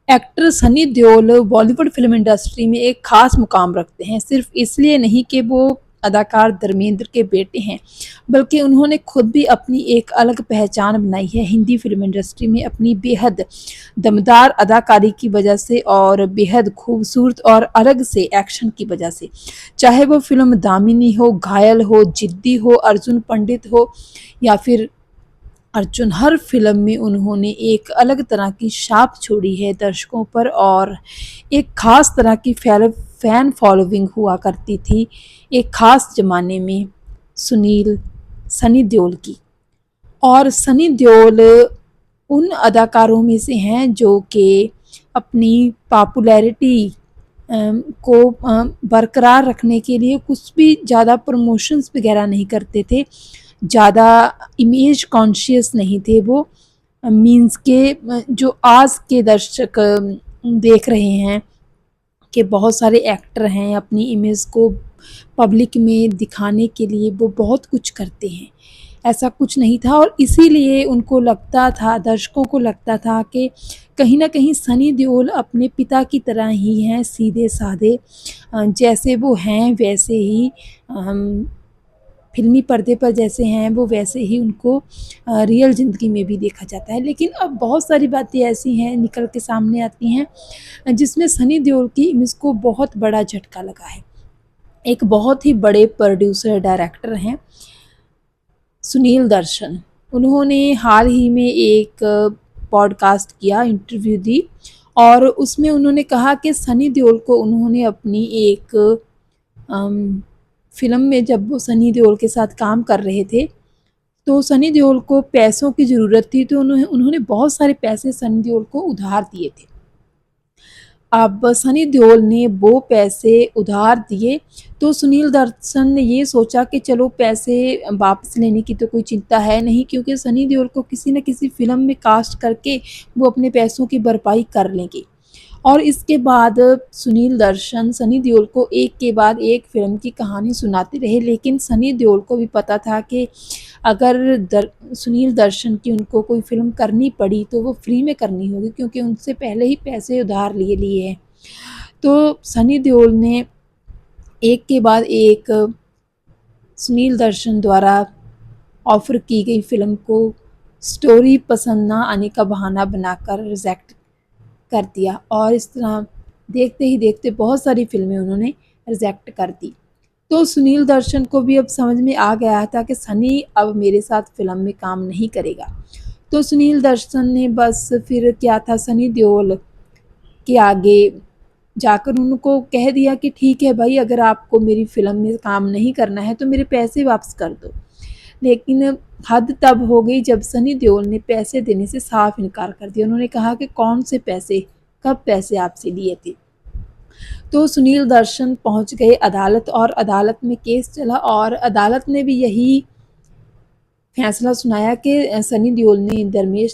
Actor Sunny Deol Bollywood film industry में एक खास मुकाम रखते हैं, सिर्फ इसलिए नहीं कि वो अदाकार धर्मेंद्र के बेटे हैं, बल्कि उन्होंने खुद भी अपनी एक अलग पहचान बनाई है हिंदी फिल्म इंडस्ट्री में अपनी बेहद दमदार अदाकारी की वजह से और बेहद खूबसूरत और अलग से एक्शन की वजह से। चाहे वो फिल्म दामिनी हो, घायल हो, जिद्दी हो, अर्जुन पंडित हो या फिर अर्जुन, हर फ़िल्म में उन्होंने एक अलग तरह की छाप छोड़ी है दर्शकों पर और एक ख़ास तरह की फ़ैन फॉलोइंग हुआ करती थी एक ख़ास ज़माने में सनी देओल की। और सनी देओल उन अदाकारों में से हैं जो कि अपनी पॉपुलैरिटी को बरकरार रखने के लिए कुछ भी ज़्यादा प्रमोशंस वगैरह नहीं करते थे, ज़्यादा इमेज कॉन्शियस नहीं थे वो। मीन्स के जो आज के दर्शक देख रहे हैं कि बहुत सारे एक्टर हैं अपनी इमेज को पब्लिक में दिखाने के लिए वो बहुत कुछ करते हैं, ऐसा कुछ नहीं था। और इसीलिए उनको लगता था, दर्शकों को लगता था कि कहीं न कहीं सनी देओल अपने पिता की तरह ही हैं, सीधे-साधे, जैसे वो हैं वैसे ही फ़िल्मी पर्दे पर जैसे हैं वो वैसे ही उनको रियल ज़िंदगी में भी देखा जाता है। लेकिन अब बहुत सारी बातें ऐसी हैं निकल के सामने आती हैं जिसमें सनी देओल की इमेज को बहुत बड़ा झटका लगा है। एक बहुत ही बड़े प्रोड्यूसर डायरेक्टर हैं सुनील दर्शन, उन्होंने हाल ही में एक पॉडकास्ट किया, इंटरव्यू दी और उसमें उन्होंने कहा कि सनी देओल को उन्होंने अपनी एक फ़िल्म में, जब वो सनी देओल के साथ काम कर रहे थे, तो सनी देओल को पैसों की ज़रूरत थी, तो उन्होंने बहुत सारे पैसे सनी देओल को उधार दिए थे। अब सनी देओल ने वो पैसे उधार दिए, तो सुनील दर्शन ने ये सोचा कि चलो पैसे वापस लेने की तो कोई चिंता है नहीं, क्योंकि सनी देओल को किसी न किसी फ़िल्म में कास्ट करके वो अपने पैसों की भरपाई कर लेंगे। और इसके बाद सुनील दर्शन सनी देओल को एक के बाद एक फ़िल्म की कहानी सुनाते रहे, लेकिन सनी देओल को भी पता था कि अगर सुनील दर्शन की उनको कोई फ़िल्म करनी पड़ी तो वो फ्री में करनी होगी, क्योंकि उनसे पहले ही पैसे उधार लिए हैं। तो सनी देओल ने एक के बाद एक सुनील दर्शन द्वारा ऑफ़र की गई फ़िल्म को स्टोरी पसंद ना आने का बहाना बनाकर रिजेक्ट कर दिया और इस तरह देखते ही देखते बहुत सारी फ़िल्में उन्होंने रिजेक्ट कर दी। तो सुनील दर्शन को भी अब समझ में आ गया था कि सनी अब मेरे साथ फ़िल्म में काम नहीं करेगा। तो सुनील दर्शन ने बस फिर क्या था, सनी देओल के आगे जाकर उनको कह दिया कि ठीक है भाई, अगर आपको मेरी फ़िल्म में काम नहीं करना है तो मेरे पैसे वापस कर दो। लेकिन हद तब हो गई जब सनी देओल ने पैसे देने से साफ इनकार कर दिया। उन्होंने कहा कि कौन से पैसे, कब पैसे आपसे लिए थे। तो सुनील दर्शन पहुंच गए अदालत और अदालत में केस चला और अदालत ने भी यही फैसला सुनाया कि सनी देओल ने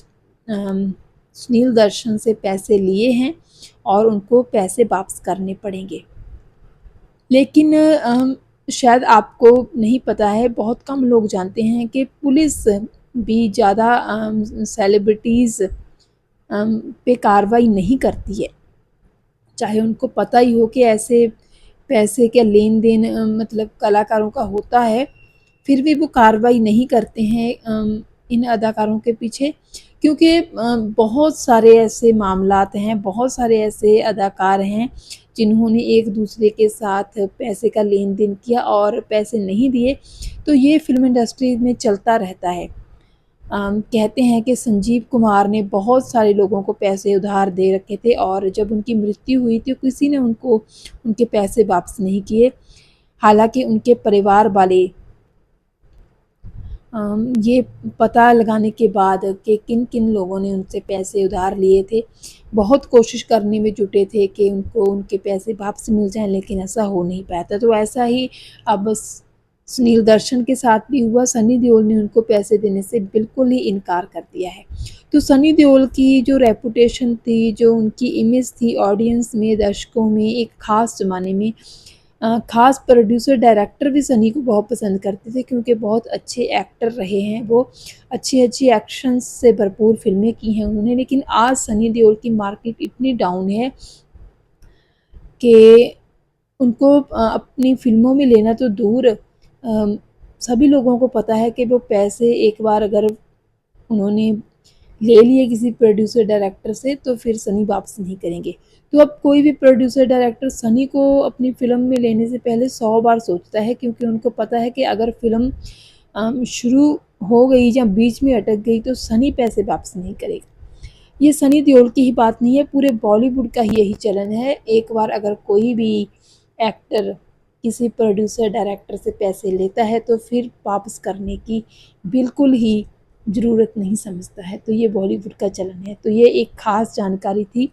सुनील दर्शन से पैसे लिए हैं और उनको पैसे वापस करने पड़ेंगे। लेकिन शायद आपको नहीं पता है, बहुत कम लोग जानते हैं कि पुलिस भी ज़्यादा सेलिब्रिटीज़ पे कार्रवाई नहीं करती है। चाहे उनको पता ही हो कि ऐसे पैसे का लेन देन मतलब कलाकारों का होता है, फिर भी वो कार्रवाई नहीं करते हैं इन अदाकारों के पीछे, क्योंकि बहुत सारे ऐसे मामलात हैं, बहुत सारे ऐसे अदाकार हैं जिन्होंने एक दूसरे के साथ पैसे का लेन देन किया और पैसे नहीं दिए, तो ये फ़िल्म इंडस्ट्री में चलता रहता है। कहते हैं कि संजीव कुमार ने बहुत सारे लोगों को पैसे उधार दे रखे थे और जब उनकी मृत्यु हुई तो किसी ने उनको उनके पैसे वापस नहीं किए। हालाँकि उनके परिवार वाले ये पता लगाने के बाद कि किन-किन लोगों ने उनसे पैसे उधार लिए थे, बहुत कोशिश करने में जुटे थे कि उनको उनके पैसे वापस मिल जाएँ, लेकिन ऐसा हो नहीं पाया था। तो ऐसा ही अब सुनील दर्शन के साथ भी हुआ, सनी देओल ने उनको पैसे देने से बिल्कुल ही इनकार कर दिया है। तो सनी देओल की जो रेपुटेशन थी, जो उनकी इमेज थी ऑडियंस में, दर्शकों में एक ख़ास ज़माने में, ख़ास प्रोड्यूसर डायरेक्टर भी सनी को बहुत पसंद करते थे क्योंकि बहुत अच्छे एक्टर रहे हैं वो, अच्छी अच्छी एक्शंस से भरपूर फिल्में की हैं उन्होंने। लेकिन आज सनी देओल की मार्केट इतनी डाउन है कि उनको अपनी फ़िल्मों में लेना तो दूर, सभी लोगों को पता है कि वो पैसे एक बार अगर उन्होंने ले लिए किसी प्रोड्यूसर डायरेक्टर से तो फिर सनी वापस नहीं करेंगे। तो अब कोई भी प्रोड्यूसर डायरेक्टर सनी को अपनी फ़िल्म में लेने से पहले 100 बार सोचता है, क्योंकि उनको पता है कि अगर फ़िल्म शुरू हो गई या बीच में अटक गई तो सनी पैसे वापस नहीं करेगा। ये सनी देओल की ही बात नहीं है, पूरे बॉलीवुड का ही यही चलन है। एक बार अगर कोई भी एक्टर किसी प्रोड्यूसर डायरेक्टर से पैसे लेता है तो फिर वापस करने की बिल्कुल ही ज़रूरत नहीं समझता है। तो ये बॉलीवुड का चलन है। तो ये एक ख़ास जानकारी थी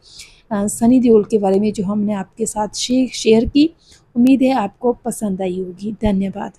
सनी देओल के बारे में जो हमने आपके साथ शेयर की। उम्मीद है आपको पसंद आई होगी। धन्यवाद।